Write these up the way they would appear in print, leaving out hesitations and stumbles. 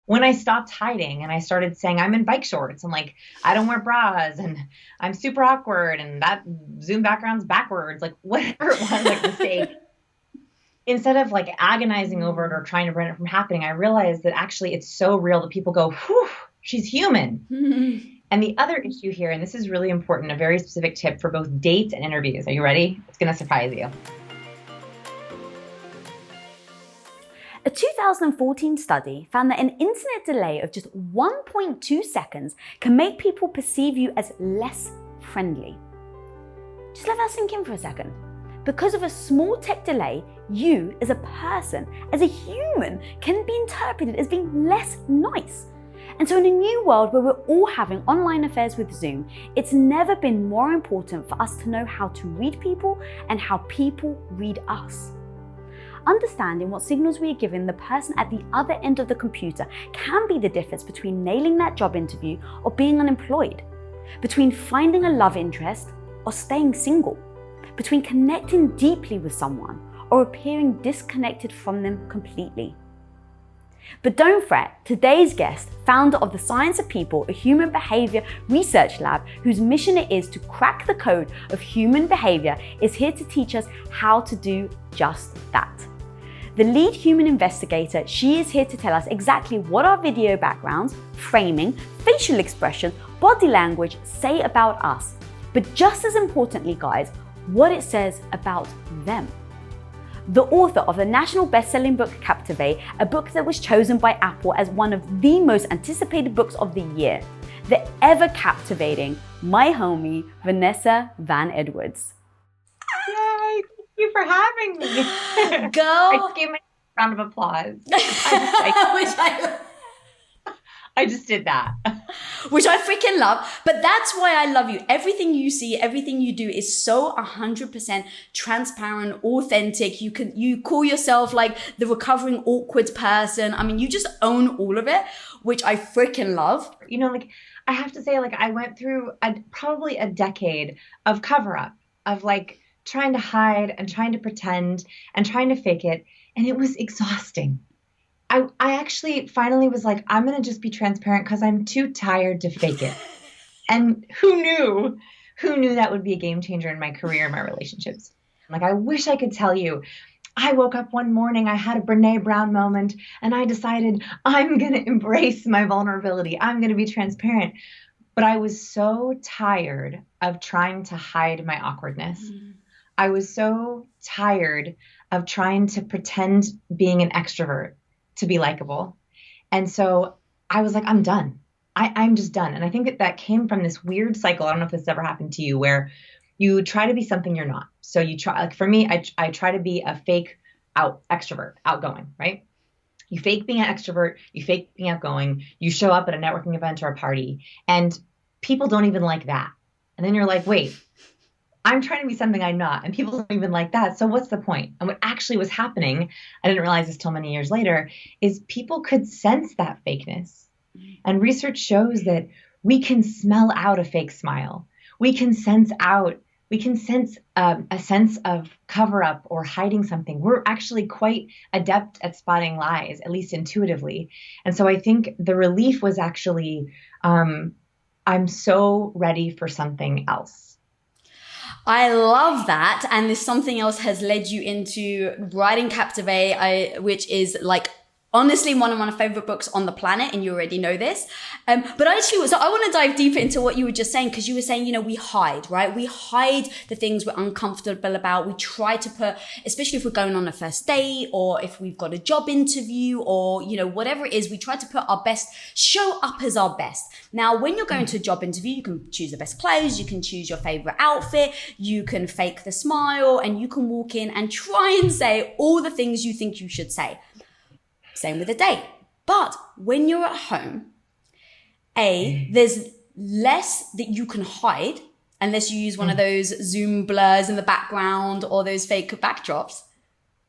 When I stopped hiding and I started saying I'm in bike shorts and like I don't wear bras and I'm super awkward and that Zoom background's backwards, like whatever it was, like mistake, instead of like agonizing over it or trying to prevent it from happening, I realized that actually it's so real that people go, whew, she's human. And the other issue here, and this is really important, a very specific tip for both dates and interviews. Are you ready? It's going to surprise you. A 2014 study found that an internet delay of just 1.2 seconds can make people perceive you as less friendly. Just let that sink in for a second. Because of a small tech delay, you as a person, as a human, can be interpreted as being less nice. And so in a new world where we're all having online affairs with Zoom, it's never been more important for us to know how to read people and how people read us. Understanding what signals we are giving the person at the other end of the computer can be the difference between nailing that job interview or being unemployed, between finding a love interest or staying single, between connecting deeply with someone or appearing disconnected from them completely. But don't fret, today's guest, founder of the Science of People, a human behavior research lab whose mission it is to crack the code of human behavior, is here to teach us how to do just that. The lead human investigator, she is here to tell us exactly what our video backgrounds, framing, facial expression, body language say about us. But just as importantly, guys, what it says about them. The author of the national best-selling book Captivate, a book that was chosen by Apple as one of the most anticipated books of the year, the ever-captivating my homie, Vanessa Van Edwards. Yay! Thank you for having me. I Girl! just gave my round of applause. I just did that. Which I freaking love, but that's why I love you. Everything you see, everything you do is so 100% transparent, authentic. You call yourself like the recovering awkward person. I mean, you just own all of it, which I freaking love. You know, like I have to say, like I went through probably a decade of cover up, of like trying to hide and trying to pretend and trying to fake it. And it was exhausting. I actually finally was like, I'm going to just be transparent because I'm too tired to fake it. And who knew? Who knew that would be a game changer in my career and my relationships? Like, I wish I could tell you, I woke up one morning, I had a Brene Brown moment, and I decided I'm going to embrace my vulnerability. I'm going to be transparent. But I was so tired of trying to hide my awkwardness. I was so tired of trying to pretend being an extrovert to be likable. And so I was like, I'm done. I'm just done. And I think that came from this weird cycle. I don't know if this ever happened to you where you try to be something you're not. So you try, like for me, I try to be a fake extrovert, outgoing, right? You fake being an extrovert, you fake being outgoing, you show up at a networking event or a party, and people don't even like that. And then you're like, wait, I'm trying to be something I'm not, and people don't even like that. So what's the point? And what actually was happening, I didn't realize this till many years later, is people could sense that fakeness. And research shows that we can smell out a fake smile. We can sense a sense of cover up or hiding something. We're actually quite adept at spotting lies, at least intuitively. And so I think the relief was actually, I'm so ready for something else. I love that. And this something else has led you into writing Captivate, which is like honestly one of my favorite books on the planet, and you already know this. But actually, so I want to dive deeper into what you were just saying, because you were saying, you know, we hide, right? We hide the things we're uncomfortable about. We try to put, especially if we're going on a first date or if we've got a job interview or, you know, whatever it is, we try to put our best, show up as our best. Now, when you're going to a job interview, you can choose the best clothes, you can choose your favorite outfit, you can fake the smile, and you can walk in and try and say all the things you think you should say. Same with a date. But when you're at home, there's less that you can hide unless you use one of those Zoom blurs in the background or those fake backdrops.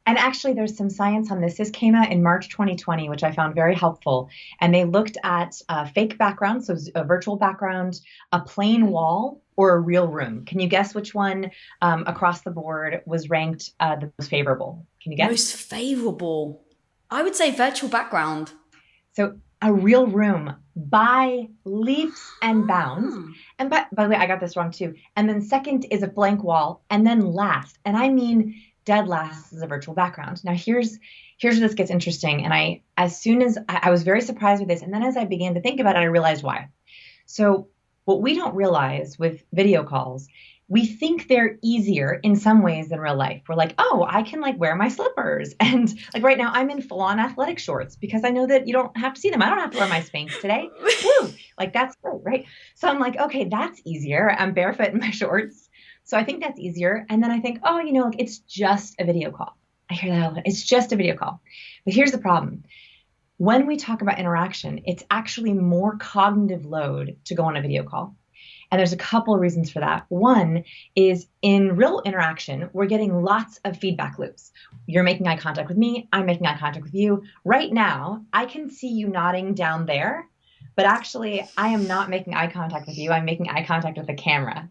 And actually, there's some science on this. This came out in March 2020, which I found very helpful. And they looked at fake backgrounds, so a virtual background, a plain wall, or a real room. Can you guess which one across the board was ranked the most favorable? Can you guess? Most favorable. I would say virtual background. So a real room by leaps and bounds. And by the way, I got this wrong too. And then second is a blank wall. And then last, and I mean dead last, is a virtual background. Now here's where this gets interesting. And as soon as I was very surprised with this. And then as I began to think about it, I realized why. So what we don't realize with video calls, we think they're easier in some ways than real life. We're like, oh, I can like wear my slippers. And like right now I'm in full on athletic shorts because I know that you don't have to see them. I don't have to wear my Spanx today. Woo! Like that's great, right? So I'm like, okay, that's easier. I'm barefoot in my shorts. So I think that's easier. And then I think, oh, like, it's just a video call. I hear that a lot. It's just a video call. But here's the problem. When we talk about interaction, it's actually more cognitive load to go on a video call. And there's a couple of reasons for that. One is in real interaction, we're getting lots of feedback loops. You're making eye contact with me. I'm making eye contact with you. Right now, I can see you nodding down there, but actually I am not making eye contact with you. I'm making eye contact with the camera.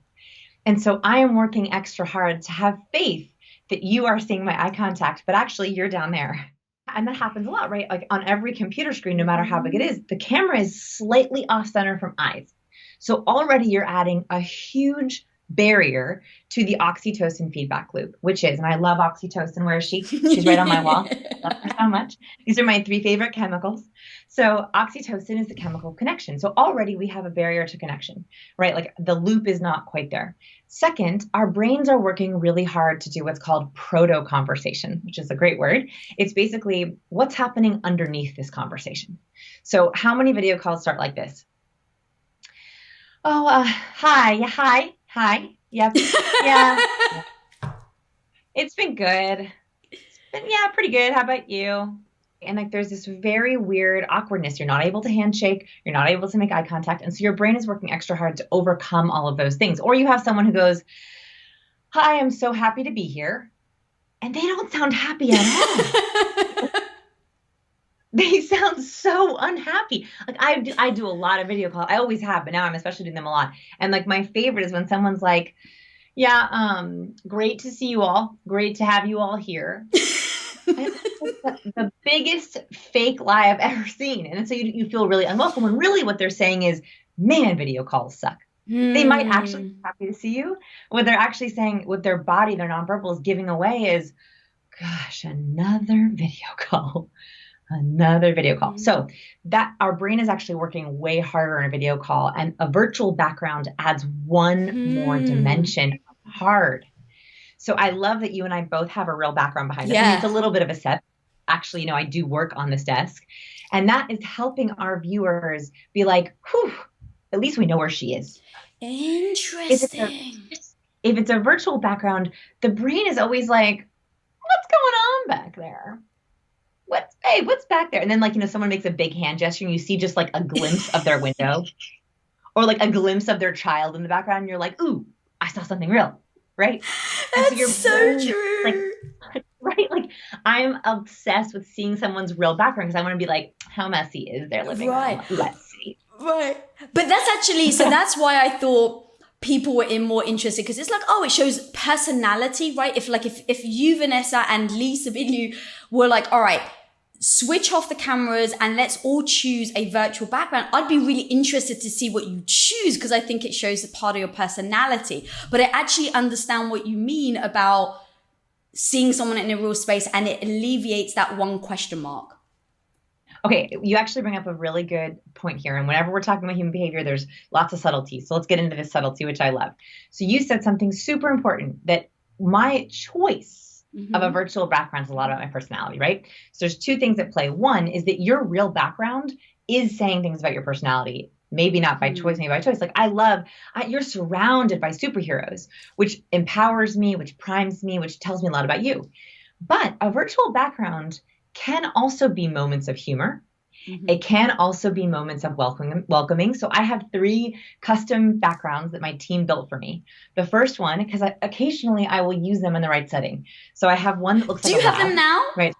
And so I am working extra hard to have faith that you are seeing my eye contact, but actually you're down there. And that happens a lot, right? Like on every computer screen, no matter how big it is, the camera is slightly off center from eyes. So already you're adding a huge barrier to the oxytocin feedback loop, which is, and I love oxytocin. Where is she? She's right on my wall. Love her so much. These are my 3 favorite chemicals. So oxytocin is the chemical connection. So already we have a barrier to connection, right? Like the loop is not quite there. Second, our brains are working really hard to do what's called proto-conversation, which is a great word. It's basically what's happening underneath this conversation. So how many video calls start like this? Oh, hi. Yeah, hi. Yep. Yeah. It's been good. It's been, yeah, pretty good. How about you? And like, there's this very weird awkwardness. You're not able to handshake. You're not able to make eye contact. And so your brain is working extra hard to overcome all of those things. Or you have someone who goes, hi, I'm so happy to be here. And they don't sound happy at all. They sound so unhappy. Like I do a lot of video calls. I always have, but now I'm especially doing them a lot. And like my favorite is when someone's like, yeah, great to see you all. Great to have you all here. The biggest fake lie I've ever seen. And so you feel really unwelcome when really what they're saying is, man, video calls suck. They might actually be happy to see you. What they're actually saying with their body, their nonverbal is giving away is, gosh, another video call. Another video call. So that our brain is actually working way harder in a video call, and a virtual background adds one more dimension of hard. So I love that you and I both have a real background behind us. And it's a little bit of a set. Actually, I do work on this desk, and that is helping our viewers be like, whew, at least we know where she is. Interesting. If it's a virtual background, the brain is always like, what's going on back there? What's back there? And then someone makes a big hand gesture and you see just like a glimpse of their window or like a glimpse of their child in the background. And you're like, ooh, I saw something real. Right. That's so true. Right. Like I'm obsessed with seeing someone's real background because I want to be like, how messy is their living room? Let's see. Right. But that's actually, so that's why I thought people were more interested, because it's like, oh, it shows personality, right? If you, Vanessa, and Lee Sibilu were like, all right, switch off the cameras and let's all choose a virtual background, I'd be really interested to see what you choose, because I think it shows a part of your personality. But I actually understand what you mean about seeing someone in a real space, and it alleviates that one question mark. Okay, you actually bring up a really good point here. And whenever we're talking about human behavior, there's lots of subtleties. So let's get into this subtlety, which I love. So you said something super important, that my choice of a virtual background is a lot about my personality, right? So there's 2 things at play. One is that your real background is saying things about your personality. Maybe not by choice, maybe by choice. Like you're surrounded by superheroes, which empowers me, which primes me, which tells me a lot about you. But a virtual background can also be moments of humor. It can also be moments of welcoming. So I have 3 custom backgrounds that my team built for me. The first one, because occasionally I will use them in the right setting. So I have one that looks like Do you have them now? Right.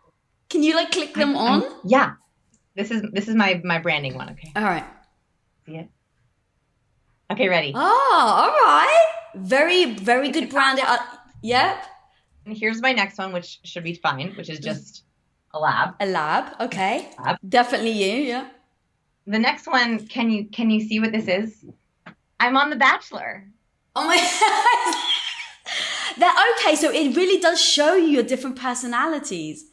Can you click them on? Yeah. This is my branding one. Okay. All right. See it? Okay, ready. Oh, all right. Very, very good branding. Yep. And here's my next one, which should be fine, which is just a lab. A lab. Okay. Lab. Definitely you. Yeah. The next one, can you see what this is? I'm on The Bachelor. Oh my that okay, so it really does show you your different personalities.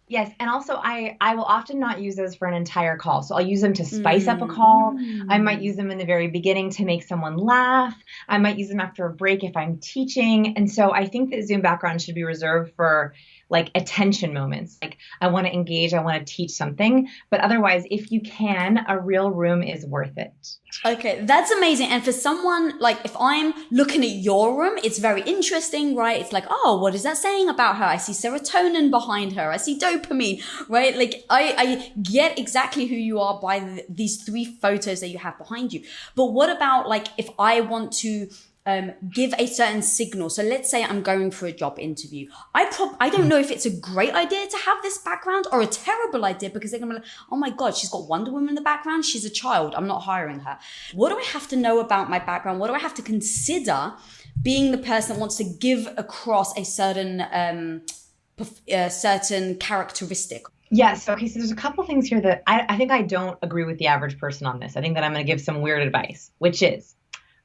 Yes, and also I will often not use those for an entire call. So I'll use them to spice up a call. I might use them in the very beginning to make someone laugh. I might use them after a break if I'm teaching. And so I think that Zoom background should be reserved for like attention moments. Like I want to engage, I want to teach something, but otherwise if you can, a real room is worth it. Okay, that's amazing. And for someone like if I'm looking at your room, it's very interesting, right? It's like, oh, what is that saying about her? I see serotonin behind her. I see dopamine, right? Like I get exactly who you are by these three photos that you have behind you. But what about like if I want to give a certain signal. So let's say I'm going for a job interview. I don't know if it's a great idea to have this background or a terrible idea because they're going to be like, oh my God, she's got Wonder Woman in the background. She's a child. I'm not hiring her. What do I have to know about my background? What do I have to consider being the person that wants to give across a certain characteristic? Yes. Okay. So there's a couple things here that I think I don't agree with the average person on this. I think that I'm going to give some weird advice, which is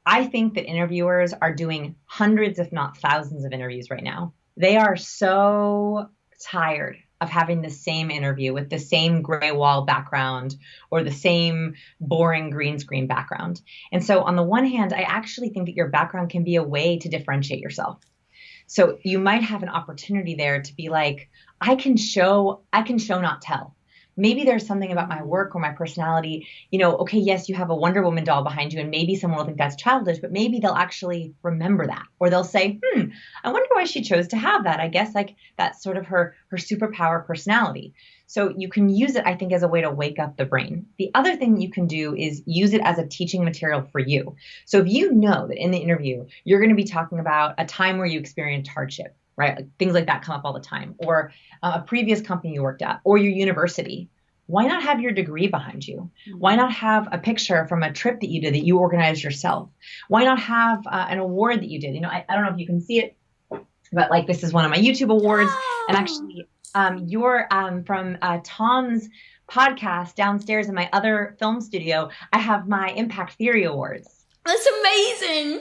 I think that interviewers are doing hundreds, if not thousands of interviews right now. They are so tired of having the same interview with the same gray wall background or the same boring green screen background. And so on the one hand, I actually think that your background can be a way to differentiate yourself. So you might have an opportunity there to be like, I can show, not tell. Maybe there's something about my work or my personality, okay, yes, you have a Wonder Woman doll behind you, and maybe someone will think that's childish, but maybe they'll actually remember that. Or they'll say, I wonder why she chose to have that. I guess like that's sort of her superpower personality. So you can use it, I think, as a way to wake up the brain. The other thing you can do is use it as a teaching material for you. So if you know that in the interview, you're going to be talking about a time where you experienced hardship, right? Like things like that come up all the time, or a previous company you worked at, or your university. Why not have your degree behind you? Why not have a picture from a trip that you did that you organized yourself? Why not have an award that you did? I don't know if you can see it, but like this is one of my YouTube awards. And actually, you're from Tom's podcast downstairs in my other film studio. I have my Impact Theory Awards. That's amazing.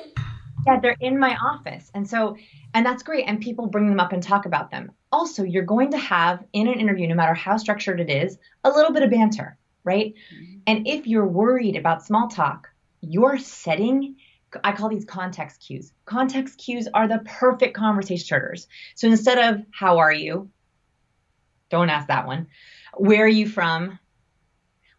Yeah, they're in my office. And that's great. And people bring them up and talk about them. Also, you're going to have in an interview, no matter how structured it is, a little bit of banter, right? Mm-hmm. And if you're worried about small talk, your setting, I call these context cues. Context cues are the perfect conversation starters. So instead of, how are you? Don't ask that one. Where are you from?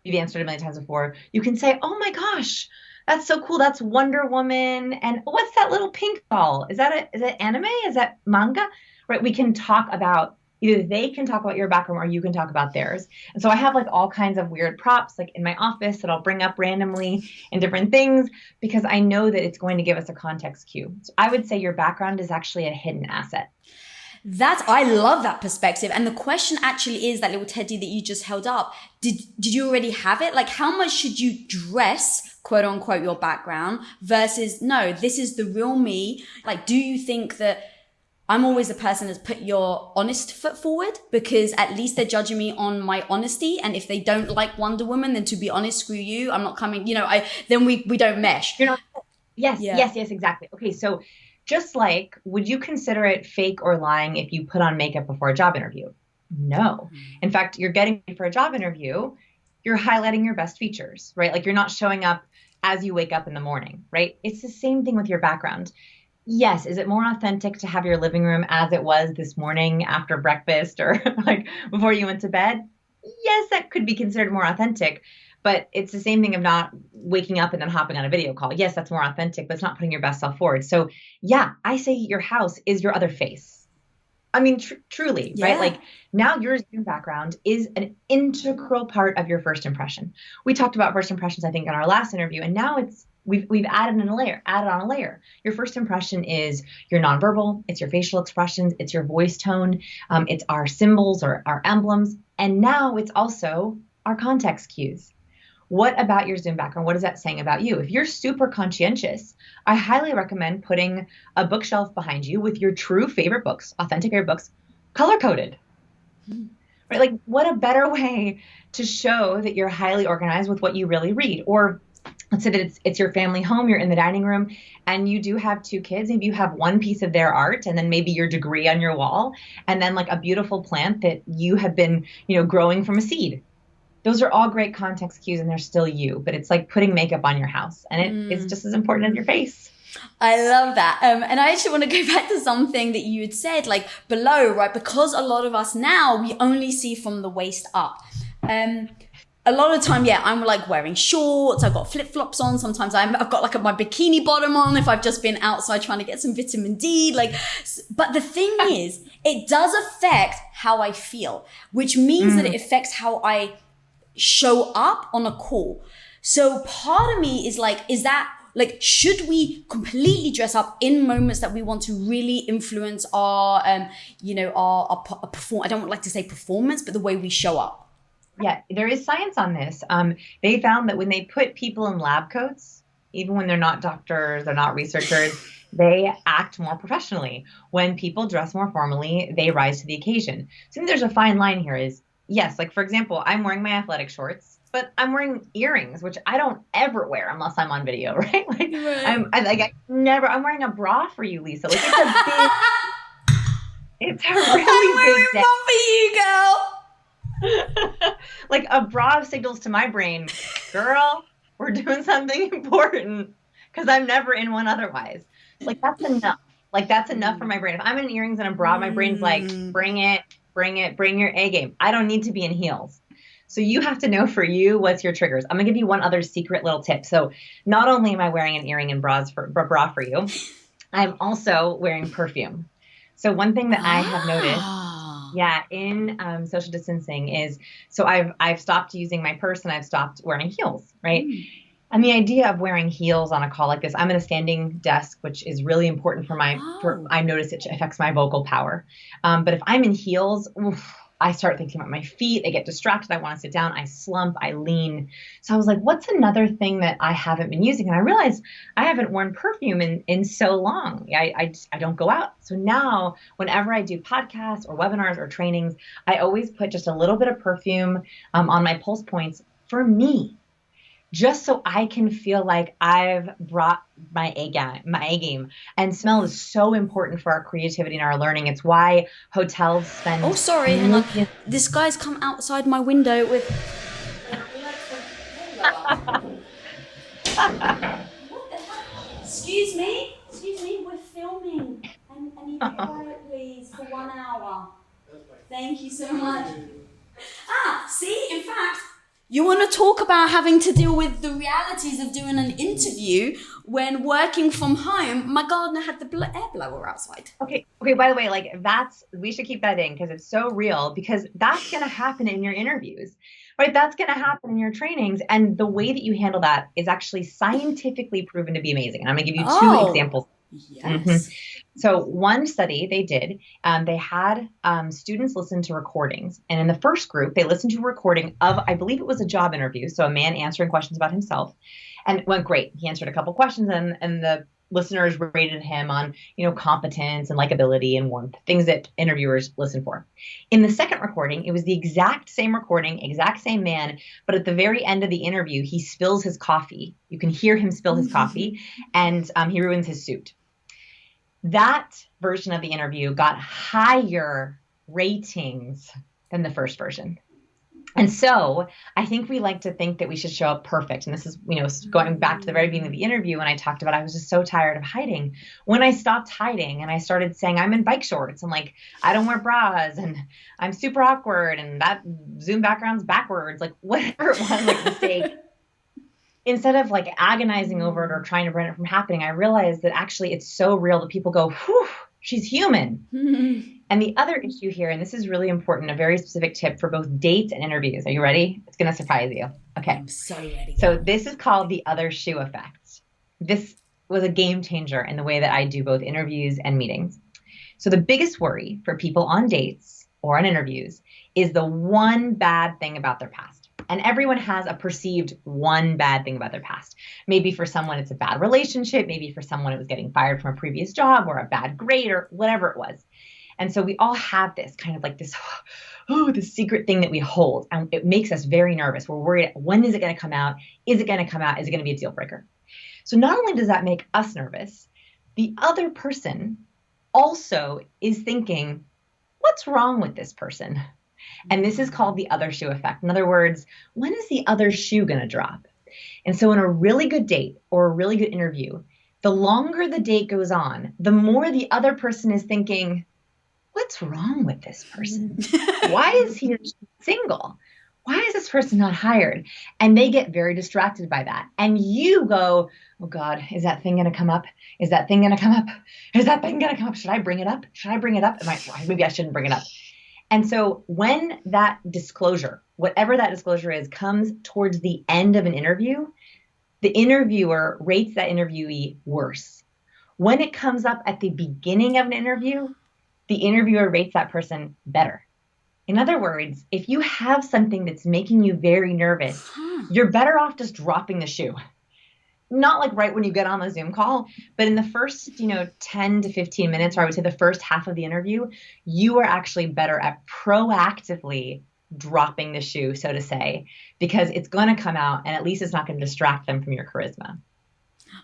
We've answered a million times before. You can say, oh my gosh, that's so cool. That's Wonder Woman. And what's that little pink doll? Is that anime? Is that manga? Right? We can talk about, either they can talk about your background or you can talk about theirs. And so I have like all kinds of weird props like in my office that I'll bring up randomly in different things because I know that it's going to give us a context cue. So I would say your background is actually a hidden asset. I love that perspective. And the question actually is that little teddy that you just held up. Did you already have it? Like how much should you dress, quote unquote, your background versus no, this is the real me? Like, do you think that I'm always the person that's put your honest foot forward because at least they're judging me on my honesty. And if they don't like Wonder Woman, then to be honest, screw you. I'm not coming, then we don't mesh. You're not. Yes, yeah. yes, exactly. Okay. So just like, would you consider it fake or lying if you put on makeup before a job interview? No. In fact, you're getting for a job interview, you're highlighting your best features, right? Like you're not showing up as you wake up in the morning, right? It's the same thing with your background. Yes. Is it more authentic to have your living room as it was this morning after breakfast or like before you went to bed? Yes, that could be considered more authentic. But it's the same thing of not waking up and then hopping on a video call. Yes, that's more authentic, but it's not putting your best self forward. So yeah, I say your house is your other face. I mean, truly, yeah. Right? Like now your Zoom background is an integral part of your first impression. We talked about first impressions, I think, in our last interview, and now we've added on a layer. Your first impression is your nonverbal, it's your facial expressions, it's your voice tone, it's our symbols or our emblems, and now it's also our context cues. What about your Zoom background? What is that saying about you? If you're super conscientious, I highly recommend putting a bookshelf behind you with your true favorite books, authentic favorite books, color-coded. right? Like, what a better way to show that you're highly organized with what you really read. Or let's say that it's your family home, you're in the dining room, and you do have two kids. Maybe you have one piece of their art, and then maybe your degree on your wall, and then like a beautiful plant that you have been, growing from a seed. Those are all great context cues, and they're still you, but it's like putting makeup on your house, and it is just as important as your face. I love that. And I actually want to go back to something that you had said, like below, right? Because a lot of us now, we only see from the waist up. A lot of the time, yeah, I'm like wearing shorts. I've got flip-flops on. Sometimes I've got like my bikini bottom on if I've just been outside trying to get some vitamin D. But the thing is, it does affect how I feel, which means that it affects how I show up on a call. So part of me is like, should we completely dress up in moments that we want to really influence our perform? I don't like to say performance, but the way we show up. Yeah, there is science on this. They found that when they put people in lab coats, even when they're not doctors, they're not researchers, they act more professionally. When people dress more formally, they rise to the occasion. So I think there's a fine line here is, yes, like for example, I'm wearing my athletic shorts, but I'm wearing earrings, which I don't ever wear unless I'm on video, right? I'm wearing a bra for you, Lisa. Like it's a really big day. For you, girl. Like a bra signals to my brain, girl, we're doing something important, because I'm never in one otherwise. Like that's enough. Like that's enough for my brain. If I'm in earrings and a bra, my brain's like, bring your A game. I don't need to be in heels. So you have to know for you, what's your triggers. I'm gonna give you one other secret little tip. So not only am I wearing an earring and bra for you, I'm also wearing perfume. So one thing that I have noticed, in social distancing is, so I've stopped using my purse and I've stopped wearing heels, right? And the idea of wearing heels on a call like this, I'm at a standing desk, which is really important I notice it affects my vocal power. But if I'm in heels, I start thinking about my feet. I get distracted. I want to sit down. I slump. I lean. So I was like, what's another thing that I haven't been using? And I realized I haven't worn perfume in so long. I don't go out. So now whenever I do podcasts or webinars or trainings, I always put just a little bit of perfume on my pulse points for me, just so I can feel like I've brought my A game. And smell is so important for our creativity and our learning. It's why hotels spend... Oh, sorry, hang on. This guy's come outside my window with... Excuse me, we're filming. I need to quiet, please, for 1 hour. Thank you so much. See, in fact... You want to talk about having to deal with the realities of doing an interview when working from home. My gardener had the air blower outside. Okay. By the way, we should keep that in because it's so real, because that's going to happen in your interviews, right? That's going to happen in your trainings. And the way that you handle that is actually scientifically proven to be amazing. And I'm going to give you two examples. Yes. So one study they did, they had students listen to recordings. And in the first group, they listened to a recording of, I believe it was a job interview. So a man answering questions about himself, and it went great. He answered a couple questions, and the listeners rated him on, competence and likability and warmth, things that interviewers listen for. In the second recording, it was the exact same recording, exact same man, but at the very end of the interview, he spills his coffee. You can hear him spill his coffee, and he ruins his suit. That version of the interview got higher ratings than the first version. And so I think we like to think that we should show up perfect. And this is, going back to the very beginning of the interview when I talked about I was just so tired of hiding. When I stopped hiding and I started saying I'm in bike shorts and like I don't wear bras and I'm super awkward and that Zoom background's backwards, like whatever it was, like mistake. Instead of like agonizing over it or trying to prevent it from happening, I realized that actually it's so real that people go, whew, she's human. And the other issue here, and this is really important, a very specific tip for both dates and interviews. Are you ready? It's going to surprise you. Okay. I'm so ready. So this is called the other shoe effect. This was a game changer in the way that I do both interviews and meetings. So the biggest worry for people on dates or on interviews is the one bad thing about their past. And everyone has a perceived one bad thing about their past. Maybe for someone, it's a bad relationship. Maybe for someone, it was getting fired from a previous job or a bad grade or whatever it was. And so we all have this kind of like this, oh, the secret thing that we hold. And it makes us very nervous. We're worried, when is it going to come out? Is it going to come out? Is it going to be a deal breaker? So not only does that make us nervous, the other person also is thinking, what's wrong with this person? And this is called the other shoe effect. In other words, when is the other shoe going to drop? And so in a really good date or a really good interview, the longer the date goes on, the more the other person is thinking, what's wrong with this person? Why is he single? Why is this person not hired? And they get very distracted by that. And you go, oh God, is that thing going to come up? Is that thing going to come up? Is that thing going to come up? Should I bring it up? Should I bring it up? Maybe I shouldn't bring it up. And so when that disclosure, whatever that disclosure is, comes towards the end of an interview, the interviewer rates that interviewee worse. When it comes up at the beginning of an interview, the interviewer rates that person better. In other words, if you have something that's making you very nervous, you're better off just dropping the shoe. Not like right when you get on the Zoom call, but in the first, 10 to 15 minutes, or I would say the first half of the interview, you are actually better at proactively dropping the shoe, so to say, because it's going to come out and at least it's not going to distract them from your charisma.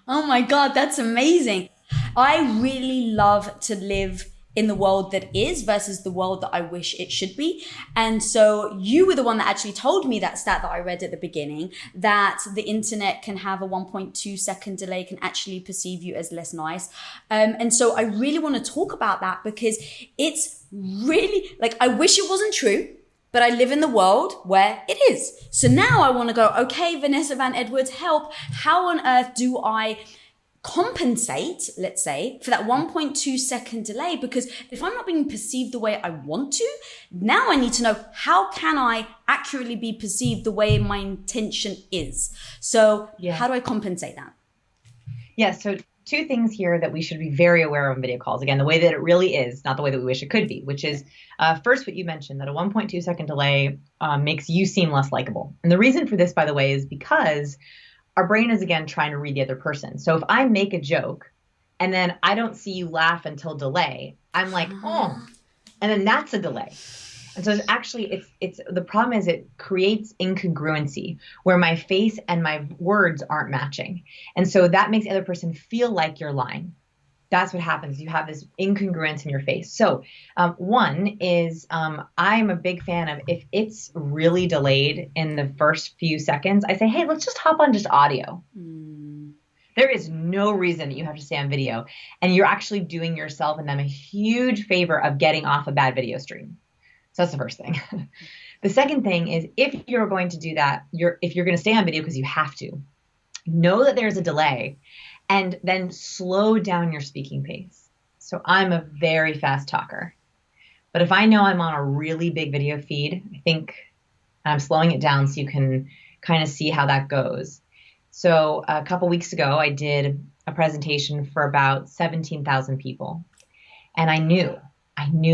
Oh my God, that's amazing. I really love to live in the world that is versus the world that I wish it should be. And so you were the one that actually told me that stat that I read at the beginning, that the internet can have a 1.2 second delay, can actually perceive you as less nice. And so I really want to talk about that because it's really like, I wish it wasn't true, but I live in the world where it is. So now I want to go, okay, Vanessa Van Edwards, help. How on earth do I compensate, let's say, for that 1.2 second delay? Because if I'm not being perceived the way I want to, now I need to know, how can I accurately be perceived the way my intention is? So how do I compensate that? Yeah, so two things here that we should be very aware of in video calls. Again, the way that it really is, not the way that we wish it could be, which is first what you mentioned, that a 1.2 second delay makes you seem less likable. And the reason for this, by the way, is because our brain is, again, trying to read the other person. So if I make a joke and then I don't see you laugh until delay, I'm like, oh, and then that's a delay. And so it's the problem is it creates incongruency where my face and my words aren't matching. And so that makes the other person feel like you're lying. That's what happens. You have this incongruence in your face. So one is I'm a big fan of, if it's really delayed in the first few seconds, I say, hey, let's just hop on just audio. There is no reason that you have to stay on video. And you're actually doing yourself and them a huge favor of getting off a bad video stream. So that's the first thing. The second thing is, if you're going to do that, if you're going to stay on video because you have to, know that there's a delay and then slow down your speaking pace. So I'm a very fast talker, but if I know I'm on a really big video feed, I think I'm slowing it down so you can kind of see how that goes. So a couple weeks ago, I did a presentation for about 17,000 people, and I knew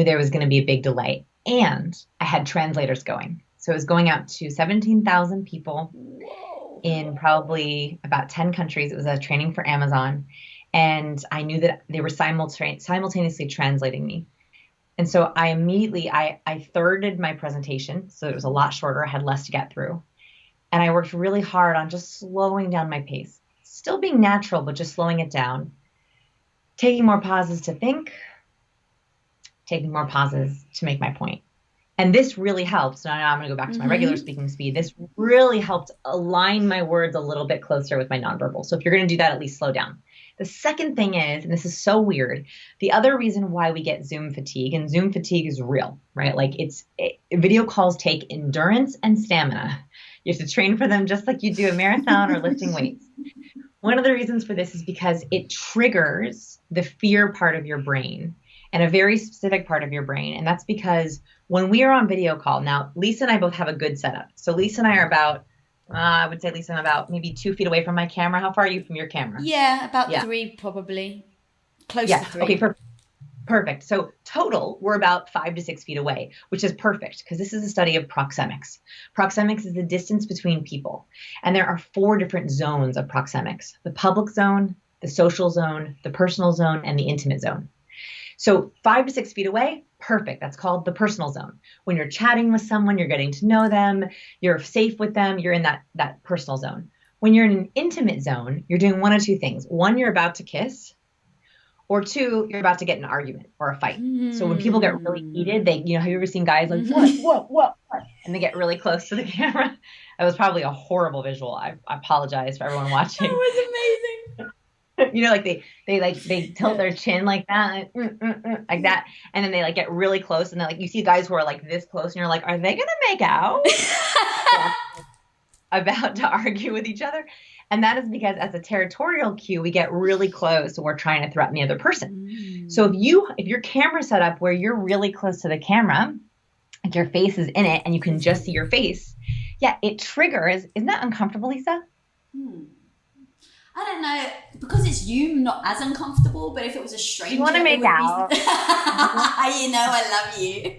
there was going to be a big delay. And I had translators going. So it was going out to 17,000 people in probably about 10 countries. It was a training for Amazon. And I knew that they were simultaneously translating me. And so I immediately, I thirded my presentation. So it was a lot shorter. I had less to get through. And I worked really hard on just slowing down my pace. Still being natural, but just slowing it down. Taking more pauses to think. Taking more pauses to make my point. And this really helps. Now I'm going to go back to my regular speaking speed. This really helped align my words a little bit closer with my nonverbal. So if you're going to do that, at least slow down. The second thing is, and this is so weird, the other reason why we get Zoom fatigue, and Zoom fatigue is real, right? Like video calls take endurance and stamina. You have to train for them just like you do a marathon or lifting weights. One of the reasons for this is because it triggers the fear part of your brain, and a very specific part of your brain. And that's because when we are on video call, now Lisa and I both have a good setup. So Lisa and I are about, I would say, Lisa, I'm about maybe 2 feet away from my camera. How far are you from your camera? Yeah, about 3 probably. Close to 3. Okay, perfect. So total, we're about 5 to 6 feet away, which is perfect because this is a study of proxemics. Proxemics is the distance between people. And there are 4 different zones of proxemics: the public zone, the social zone, the personal zone, and the intimate zone. So 5 to 6 feet away, perfect. That's called the personal zone. When you're chatting with someone, you're getting to know them, you're safe with them, you're in that personal zone. When you're in an intimate zone, you're doing one of two things. One, you're about to kiss, or two, you're about to get in an argument or a fight. So when people get really heated, have you ever seen guys like, what? And they get really close to the camera. That was probably a horrible visual. I apologize for everyone watching. That was amazing. Like they tilt their chin like that, like that. And then they like get really close. And then like you see guys who are like this close and you're like, are they going to make out? About to argue with each other. And that is because as a territorial cue, we get really close. So we're trying to threaten the other person. So if your camera's set up where you're really close to the camera, like your face is in it and you can just see your face. Yeah, it triggers. Isn't that uncomfortable, Lisa? I don't know, because it's you, not as uncomfortable, but if it was a stranger, you want to make out. I love you.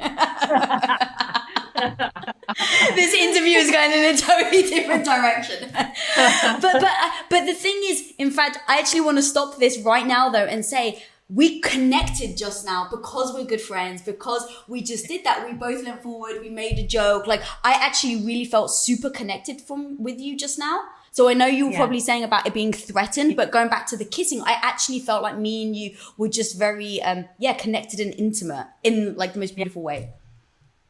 This interview is going in a totally different direction. But the thing is, in fact, I actually want to stop this right now though and say, we connected just now because we're good friends, because we just did that. We both leant forward, we made a joke. Like, I actually really felt super connected with you just now. So I know you were probably saying about it being threatened, but going back to the kissing, I actually felt like me and you were just very, connected and intimate in like the most beautiful way.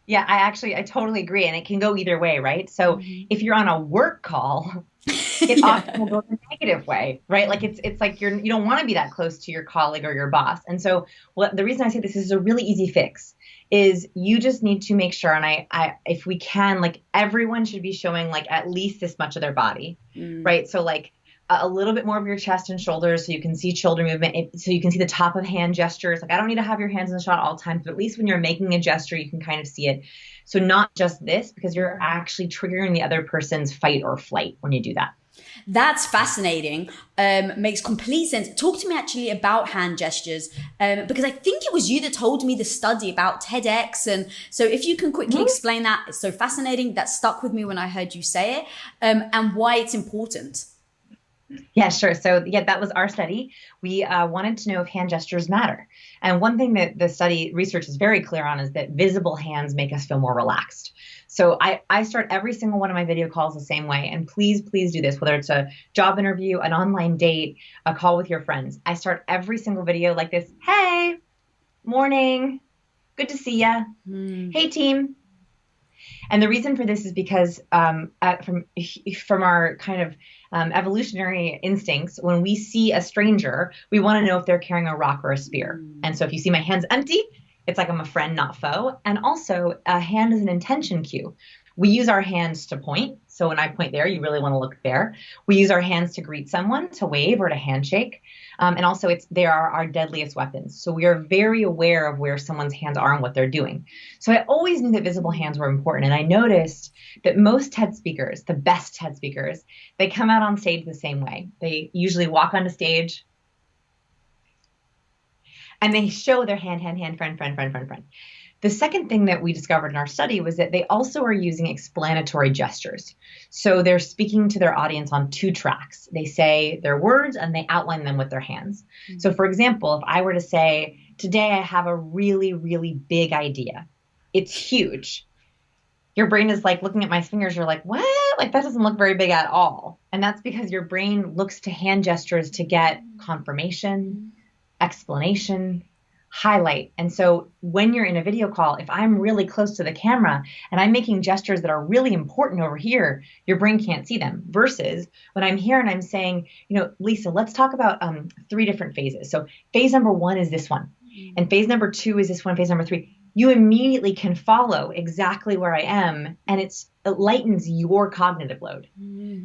Yeah, I totally agree. And it can go either way, right? So if you're on a work call, it often will go the negative way, right? Like it's like you don't want to be that close to your colleague or your boss. And so the reason I say this is a really easy fix is you just need to make sure, and I if we can, like everyone should be showing like at least this much of their body, right? So like a little bit more of your chest and shoulders so you can see shoulder movement, so you can see the top of hand gestures. Like I don't need to have your hands in the shot all times, but at least when you're making a gesture, you can kind of see it. So not just this, because you're actually triggering the other person's fight or flight when you do that. That's fascinating. Makes complete sense. Talk to me actually about hand gestures, because I think it was you that told me the study about TEDx. And so if you can quickly explain that, it's so fascinating. That stuck with me when I heard you say it, and why it's important. Yeah, sure. So that was our study. We wanted to know if hand gestures matter. And one thing that the study research is very clear on is that visible hands make us feel more relaxed. So I start every single one of my video calls the same way. And please do this, whether it's a job interview, an online date, a call with your friends. I start every single video like this. Hey, morning. Good to see ya. Hey, team. And the reason for this is because from our kind of evolutionary instincts, when we see a stranger, we want to know if they're carrying a rock or a spear. And so if you see my hands empty, it's like I'm a friend, not foe. And also a hand is an intention cue. We use our hands to point. So when I point there, you really want to look there. We use our hands to greet someone, to wave or to handshake. And also they are our deadliest weapons. So we are very aware of where someone's hands are and what they're doing. So I always knew that visible hands were important. And I noticed that most TED speakers, the best TED speakers, they come out on stage the same way. They usually walk onto stage and they show their hand, friend. The second thing that we discovered in our study was that they also are using explanatory gestures. So they're speaking to their audience on two tracks. They say their words and they outline them with their hands. So for example, if I were to say, today I have a really, really big idea. It's huge. Your brain is like looking at my fingers. You're like, what? Like that doesn't look very big at all. And that's because your brain looks to hand gestures to get confirmation, explanation, highlight. And so when you're in a video call, if I'm really close to the camera and I'm making gestures that are really important over here, your brain can't see them. Versus when I'm here and I'm saying, Lisa, let's talk about 3 different phases. So phase number 1 is this one. And phase number 2 is this one, phase number 3. You immediately can follow exactly where I am, and it lightens your cognitive load.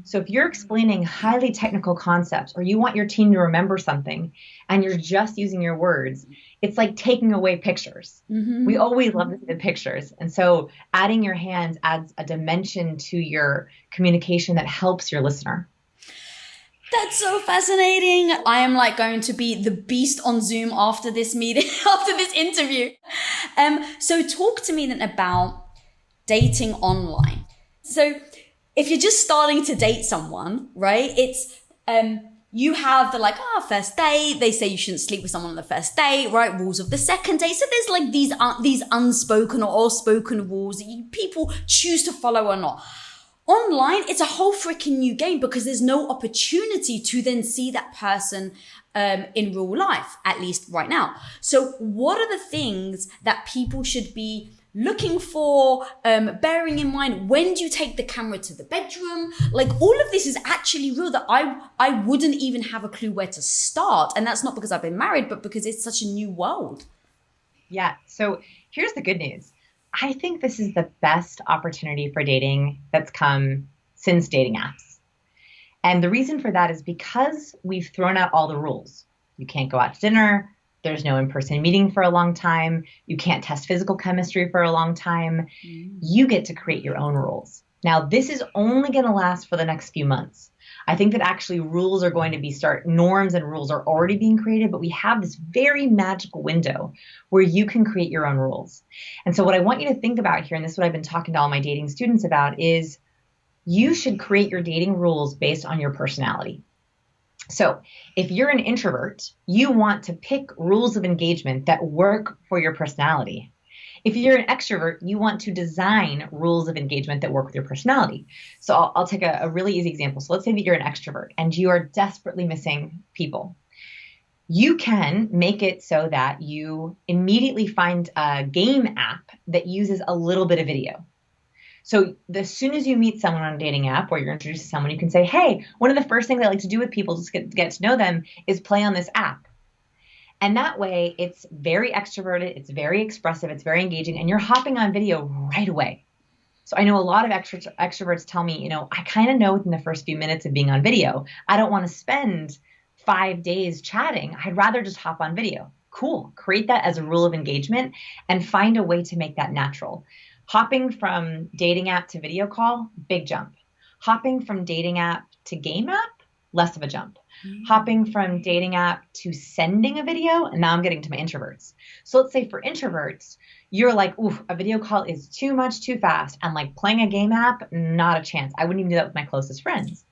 So if you're explaining highly technical concepts or you want your team to remember something and you're just using your words, it's like taking away pictures. We always love to see the pictures. And so adding your hands adds a dimension to your communication that helps your listener. That's so fascinating. I am like going to be the beast on Zoom after this meeting, after this interview. So talk to me then about dating online. So if you're just starting to date someone, right, it's you have the like, first date, they say you shouldn't sleep with someone on the first date, right? Rules of the second date. So there's like these unspoken or spoken rules that people choose to follow or not. Online, it's a whole freaking new game because there's no opportunity to then see that person in real life, at least right now. So what are the things that people should be looking for, bearing in mind? When do you take the camera to the bedroom? Like, all of this is actually real that I wouldn't even have a clue where to start. And that's not because I've been married, but because it's such a new world. Yeah. So here's the good news. I think this is the best opportunity for dating that's come since dating apps. And the reason for that is because we've thrown out all the rules. You can't go out to dinner. There's no in-person meeting for a long time. You can't test physical chemistry for a long time. You get to create your own rules. Now, this is only going to last for the next few months. I think that actually rules are going to be norms and rules are already being created, but we have this very magical window where you can create your own rules. And so what I want you to think about here, and this is what I've been talking to all my dating students about, is you should create your dating rules based on your personality. So if you're an introvert, you want to pick rules of engagement that work for your personality. If you're an extrovert, you want to design rules of engagement that work with your personality. So I'll take a really easy example. So let's say that you're an extrovert and you are desperately missing people. You can make it so that you immediately find a game app that uses a little bit of video. So as soon as you meet someone on a dating app or you're introduced to someone, you can say, hey, one of the first things I like to do with people to get to know them is play on this app. And that way it's very extroverted, it's very expressive, it's very engaging, and you're hopping on video right away. So I know a lot of extroverts tell me, I kind of know within the first few minutes of being on video, I don't want to spend 5 days chatting. I'd rather just hop on video. Cool. Create that as a rule of engagement and find a way to make that natural. Hopping from dating app to video call, big jump. Hopping from dating app to game app, less of a jump. Hopping from dating app to sending a video, and now I'm getting to my introverts. So let's say for introverts, you're like, ooh, a video call is too much, too fast. And like playing a game app, not a chance. I wouldn't even do that with my closest friends.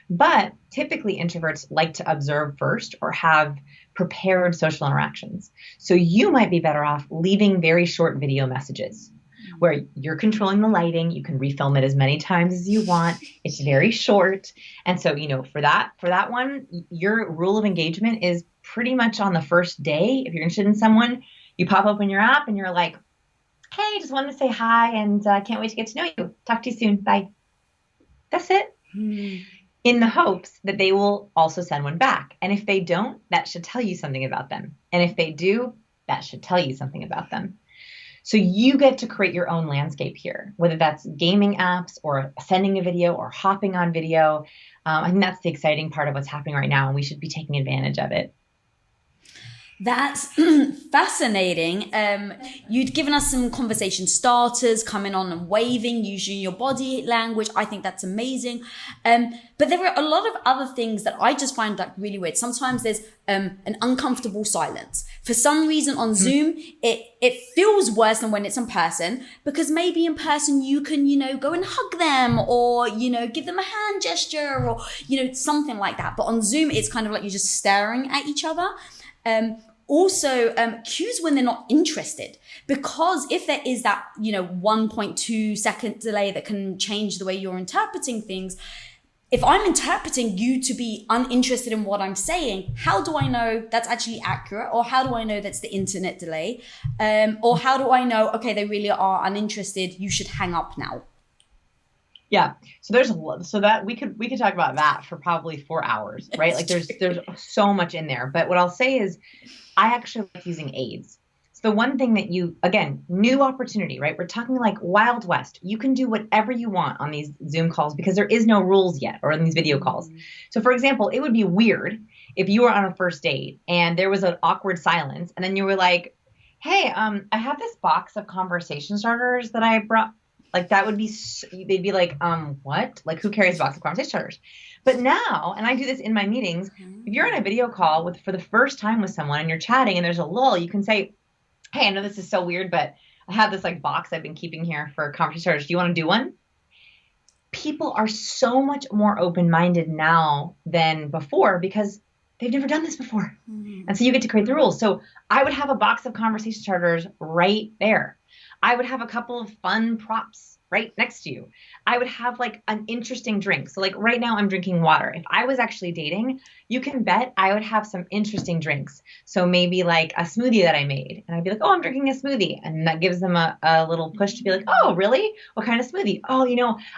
But typically introverts like to observe first or have prepared social interactions. So you might be better off leaving very short video messages where you're controlling the lighting. You can refilm it as many times as you want. It's very short. And so, for that one, your rule of engagement is pretty much on the first day. If you're interested in someone, you pop open your app and you're like, hey, just wanted to say hi and can't wait to get to know you. Talk to you soon. Bye. That's it. In the hopes that they will also send one back. And if they don't, that should tell you something about them. And if they do, that should tell you something about them. So you get to create your own landscape here, whether that's gaming apps or sending a video or hopping on video. I think that's the exciting part of what's happening right now, and we should be taking advantage of it. That's fascinating. You'd given us some conversation starters, coming on and waving, using your body language. I think that's amazing. But there are a lot of other things that I just find like really weird. Sometimes there's an uncomfortable silence. For some reason on Zoom, it feels worse than when it's in person, because maybe in person you can, go and hug them or, give them a hand gesture or, something like that. But on Zoom, it's kind of like you're just staring at each other. Also, cues when they're not interested, because if there is that, 1.2 second delay that can change the way you're interpreting things. If I'm interpreting you to be uninterested in what I'm saying, how do I know that's actually accurate? Or how do I know that's the internet delay? Or how do I know, okay, they really are uninterested, you should hang up now? Yeah. So that we could talk about that for probably 4 hours, right? Like there's so much in there. But what I'll say is I actually like using aids. So the one thing that new opportunity, right? We're talking like Wild West. You can do whatever you want on these Zoom calls because there is no rules yet, or in these video calls. So for example, it would be weird if you were on a first date and there was an awkward silence and then you were like, hey, I have this box of conversation starters that I brought. Like that would be, they'd be like, what? Like who carries a box of conversation starters? But now, and I do this in my meetings, if you're on a video call for the first time with someone and you're chatting and there's a lull, you can say, hey, I know this is so weird, but I have this like box I've been keeping here for conversation starters. Do you want to do one? people are so much more open-minded now than before because they've never done this before. And so you get to create the rules. So I would have a box of conversation starters right there. I would have a couple of fun props right next to you. I would have like an interesting drink. So like right now I'm drinking water. If I was actually dating, you can bet I would have some interesting drinks. So maybe like a smoothie that I made. And I'd be like, oh, I'm drinking a smoothie. And that gives them a little push to be like, oh, really? What kind of smoothie? Oh,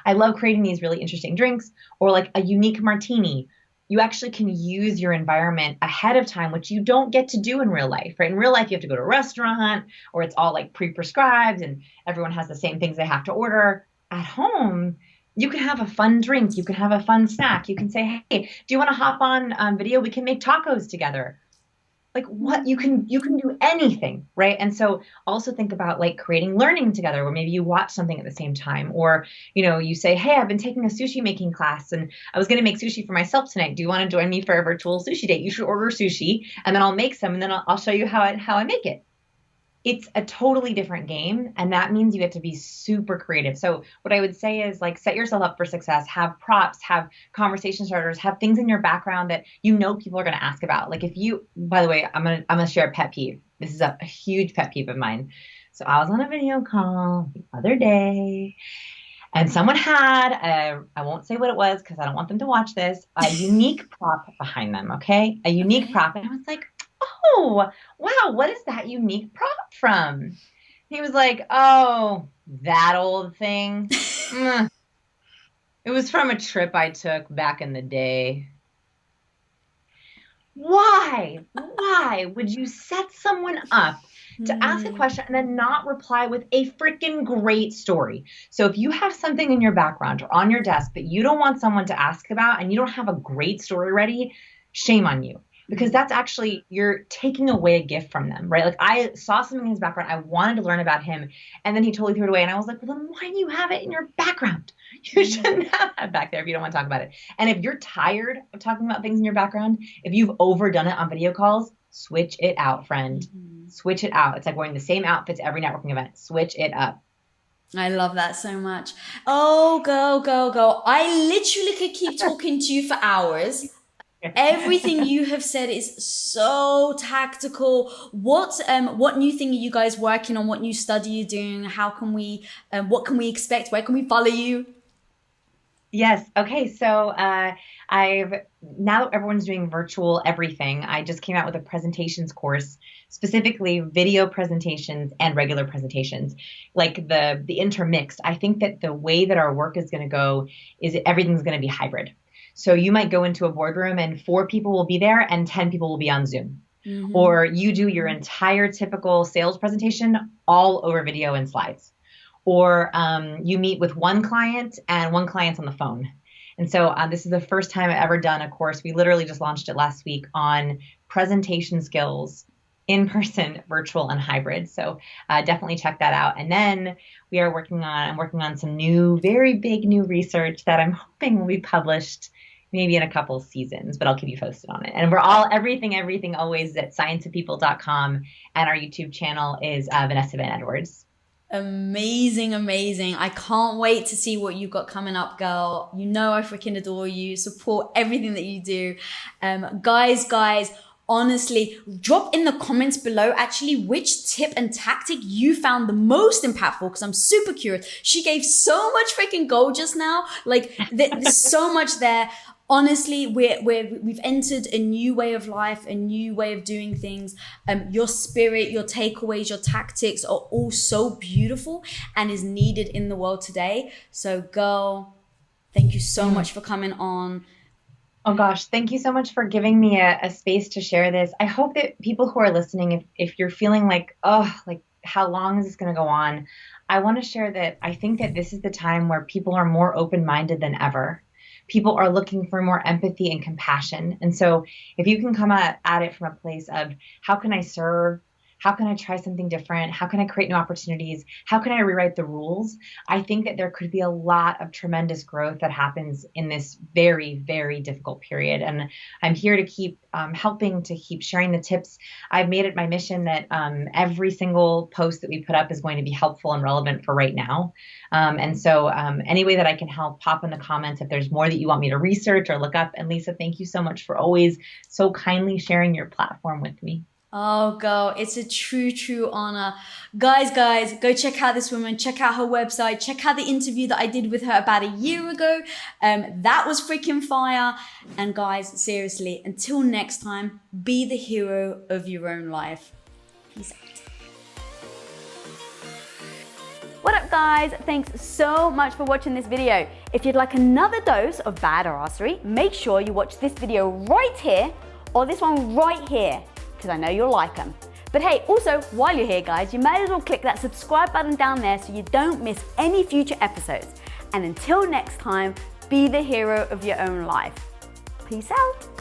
I love creating these really interesting drinks, or like a unique martini. You actually can use your environment ahead of time, which you don't get to do in real life, right? In real life, you have to go to a restaurant, or it's all like pre-prescribed and everyone has the same things they have to order. At home, you can have a fun drink. You can have a fun snack. You can say, hey, do you want to hop on video? We can make tacos together. Like what you can do anything, right? And so also think about like creating learning together, where maybe you watch something at the same time, or you say, hey, I've been taking a sushi making class and I was going to make sushi for myself tonight. Do you want to join me for a virtual sushi date? You should order sushi and then I'll make some, and then I'll show you how I make it. It's a totally different game, and that means you get to be super creative. So what I would say is like set yourself up for success, have props, have conversation starters, have things in your background that people are going to ask about. Like by the way, I'm going to share a pet peeve. This is a huge pet peeve of mine. So I was on a video call the other day and someone had I won't say what it was because I don't want them to watch this, a unique prop behind them. Okay. A unique prop. And I was like, oh, wow, what is that unique prop from? He was like, oh, that old thing. It was from a trip I took back in the day. Why would you set someone up to ask a question and then not reply with a freaking great story? So if you have something in your background or on your desk that you don't want someone to ask about and you don't have a great story ready, shame on you. Because that's actually, you're taking away a gift from them, right? Like I saw something in his background. I wanted to learn about him. And then he totally threw it away. And I was like, well, then why do you have it in your background? You shouldn't have that back there if you don't want to talk about it. And if you're tired of talking about things in your background, if you've overdone it on video calls, switch it out, friend. Switch it out. It's like wearing the same outfits every networking event. Switch it up. I love that so much. Oh, girl. I literally could keep talking to you for hours. Everything you have said is so tactical. What new thing are you guys working on? What new study are you doing? How can we, what can we expect? Where can we follow you? Yes. Okay. So now that everyone's doing virtual everything, I just came out with a presentations course, specifically video presentations and regular presentations, like the intermixed. I think that the way that our work is going to go is everything's going to be hybrid. So you might go into a boardroom and 4 people will be there and 10 people will be on Zoom. Or you do your entire typical sales presentation all over video and slides. Or you meet with one client and one client's on the phone. And so this is the first time I've ever done a course. We literally just launched it last week on presentation skills, in person, virtual, and hybrid. So definitely check that out. And then I'm working on some very big new research that I'm hoping will be published maybe in a couple seasons, but I'll keep you posted on it. And we're everything always at scienceofpeople.com, and our YouTube channel is Vanessa Van Edwards. Amazing. I can't wait to see what you've got coming up, girl. You know I freaking adore you. Support everything that you do. Guys, honestly, drop in the comments below actually which tip and tactic you found the most impactful, because I'm super curious. She gave so much freaking gold just now. Like there's so much there. Honestly, we've entered a new way of life, a new way of doing things. Your spirit, your takeaways, your tactics are all so beautiful and is needed in the world today. So girl, thank you so much for coming on. Oh gosh, thank you so much for giving me a space to share this. I hope that people who are listening, if you're feeling like, how long is this going to go on? I want to share that I think that this is the time where people are more open-minded than ever. People are looking for more empathy and compassion. And so if you can come at it from a place of how can I serve? How can I try something different? How can I create new opportunities? How can I rewrite the rules? I think that there could be a lot of tremendous growth that happens in this very, very difficult period. And I'm here to keep helping to keep sharing the tips. I've made it my mission that every single post that we put up is going to be helpful and relevant for right now. And so any way that I can help, pop in the comments if there's more that you want me to research or look up. And Lisa, thank you so much for always so kindly sharing your platform with me. Oh, girl, it's a true, true honor. Guys, go check out this woman, check out her website, check out the interview that I did with her about a year ago. That was freaking fire. And guys, seriously, until next time, be the hero of your own life. Peace out. What up, guys? Thanks so much for watching this video. If you'd like another dose of badassery, make sure you watch this video right here or this one right here, because I know you'll like them. But hey, also, while you're here, guys, you might as well click that subscribe button down there so you don't miss any future episodes. And until next time, be the hero of your own life. Peace out.